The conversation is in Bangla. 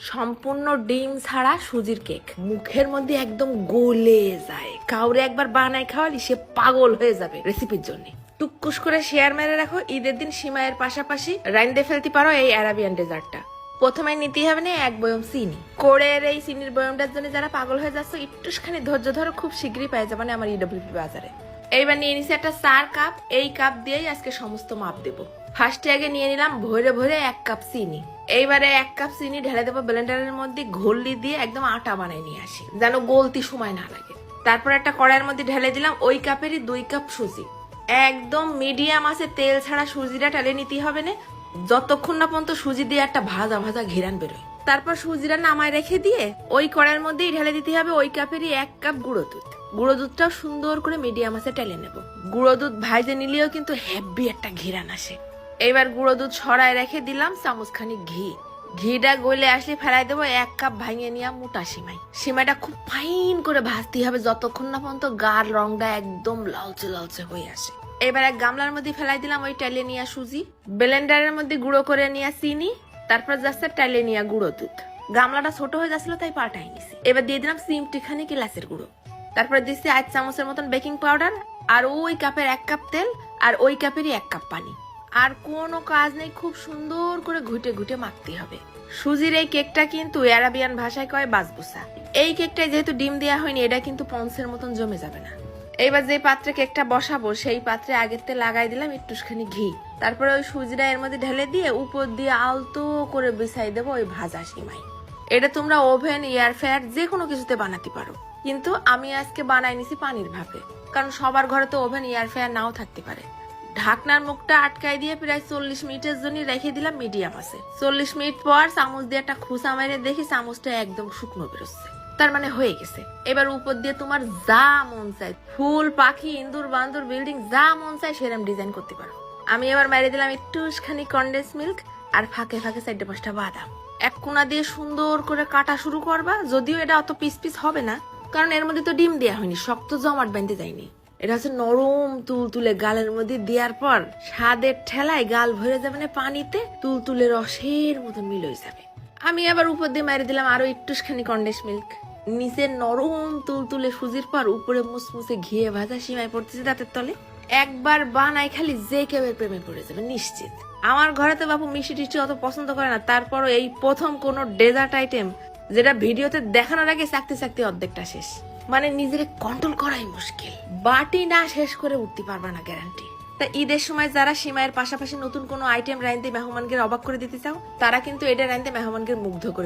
সম্পূর্ণ ডিম ছাড়া সুজির কেক মুখের মধ্যে একদম গলে যায়। কাউরে একবার বানায় খাওয়ালি সে পাগল হয়ে যাবে রেসিপির জন্য। টুকুস করে শেয়ার মেরে রাখো। ঈদের দিন সিমাইয়ের পাশাপাশি রাইন্দে ফেলতে পারো এই অ্যারাবিয়ান ডেজার্টটা। প্রথমে নিতে হবে না 1 বয়ম চিনি। কোড়ের এই চিনির বয়মটার জন্য যারা পাগল হয়ে যাচ্ছে একটুখানি ধৈর্য ধরো, খুব শীঘ্রই পেয়ে যাবে আমার ইডব্লিউপি বাজারে। এইবার নিয়ে নিছি একটা 4 কাপ। এই কাপ দিয়েই আজকে সমস্ত মাপ দেবো। ফার্স্টে আগে নিয়ে নিলাম ভরে ভরে 1 কাপ চিনি। এইবারে 1 কাপ চিনি ঢেলে দেবো ব্লেন্ডারের মধ্যে, ঘোলি দিয়ে একদম আটা বানাই নিয়ে আসি যেন গলতি সময় না লাগে। তারপর একটা কড়াইয়ের মধ্যে ঢেলে দিলাম ওই কাপেরই 2 কাপ সুজি। একদম মিডিয়াম আছে তেল ছাড়া সুজিটা ঢেলে নিতে হবে না, যতক্ষণ না পর্যন্ত সুজি দিয়ে একটা ভাজা ভাজা ঘেরান বেরোয়। তারপর সুজিটা নামায় রেখে দিয়ে ওই কড়াইয়ের মধ্যেই ঢেলে দিতে হবে ওই কাপেরই 1 কাপ গুঁড়ো দুধ। গুঁড়ো দুধটাও সুন্দর করে মিডিয়াম আছে টেলে নেব। গুঁড়ো দুধ ভাইজে নিলেও কিন্তু হেভি একটা ঘেরান আসে। এবার গুঁড়ো দুধ ছড়ায় রেখে দিলাম চামচখানি ঘি। ঘিটা গলে আসলে ফেলাই দেবো 1 কাপ ভাঙিয়ে নিয়ে মোটা সিমাই। সিমাইটা খুব ফাইন করে ভাজতে হবে যতক্ষণ না পর্যন্ত গাঢ় রংটা একদম লালচে লালচে হয়ে আসে। এবার এক গামলার মধ্যে ফেলাই দিলাম ওই টাইলে নিয়ে সুজি, ব্লেন্ডারের মধ্যে গুঁড়ো করে নিয়ে চিনি, তারপর যাচ্ছে টাইলে নিয়ে গুঁড়ো দুধ। গামলাটা ছোট হয়ে যাচ্ছিল তাই পাল্টাই নিছি। এবার দিয়ে দিলাম চিমটিখানি এলাচের গুঁড়ো, তারপর দিচ্ছি 1 চামচের মতন বেকিং পাউডার, আর ওই কাপের 1 কাপ তেল, আর ওই কাপেরই 1 কাপ পানি। আর কোনো কাজ নেই, খুব সুন্দর করে ঘুটে ঘুটে মাখতে হবে। সুজির এই কেকটা কিন্তু আরাবিয়ান ভাষায় কয় বাসবুসা। এই কেকটায় যেহেতু ডিম দেওয়া হয়নি এটা কিন্তু পন্সের মতন জমে যাবে না। এইবার যে পাত্রে কেকটা বসাবো সেই পাত্রে আগের থেকে লাগাই দিলাম একটুখানি ঘি। তারপরে ওই সুজিটা এর মধ্যে ঢেলে দিয়ে উপর দিয়ে আলতো করে বিছাই দেবো ওই ভাজা সিমাই। এটা তোমরা ওভেন, এয়ার ফ্রায়ার যে কোনো কিছুতে বানাতে পারো, কিন্তু আমি আজকে বানাই নিছি পানির ভাপে, কারণ সবার ঘরে তো ওভেন এয়ার ফ্রায়ার নাও থাকতে পারে। ঢাকনার মুখটা আটকাই দিয়ে প্রায় 40 মিনিটের জন্য রেখে দিলাম মিডিয়াম আছে। 40 মিনিট পর চামচ দিয়ে একটা খোসা মেরে দেখি চামচটা একদম শুকনো বেরোচ্ছে, তার মানে হয়ে গেছে। এবার উপর দিয়ে তোমার যা মন চায়, ফুল, পাখি, ইন্দুর, বান্দুর, বিল্ডিং যা মন চায় সেরকম ডিজাইন করতে পারো। আমি এবার মেরে দিলাম একটুখানি কনডেন্স মিল্ক, আর ফাঁকে ফাঁকে 4-5টা বাদাম। এক কোনা দিয়ে সুন্দর করে কাটা শুরু করবা। যদিও এটা অত পিস পিস হবে না, কারণ এর মধ্যে তো ডিম দেওয়া হয়নি, শক্ত জমাট বেঁধে যায়নি। এটা হচ্ছে নরম তুলতুলে গালের মধ্যে দেওয়ার পর স্বাদের ঠেলায় গাল ভরে যাবে না পানিতে, তুলতুলে রসের মতন মিল হয়ে যাবে। আমি আবার উপর দিয়ে মেরে দিলাম আরো একটুখানি কনডেন্স মিল্ক। নিচে নরম তুলতুলে সুজির পর উপরে মুসমুসে ঘিয়ে ভাজা সিমাই পড়তেছে দাঁতের তলে। একবার বানাই খালি যে কেউ প্রেমে পড়ে যাবে নিশ্চিত। আমার ঘরে তো বাপু মিষ্টি টিষ্টি অত পছন্দ করে না, তারপরও এই প্রথম কোন ডেজার্ট আইটেম যেটা ভিডিওতে দেখানোর আগে চাকতে চাকতে অর্ধেকটা শেষ। মানে নিজেকে কন্ট্রোল করাই মুশকিল, বাটি না শেষ করে উঠতে পারবা না গ্যারান্টি। তা ঈদের সময় যারা সিমাইয়ের পাশাপাশি নতুন কোনো আইটেম রাইন্দে মেহমানকে অবাক করে দিতে চাও, তারা কিন্তু এটা রাইন্দে মেহমানকে মুগ্ধ করে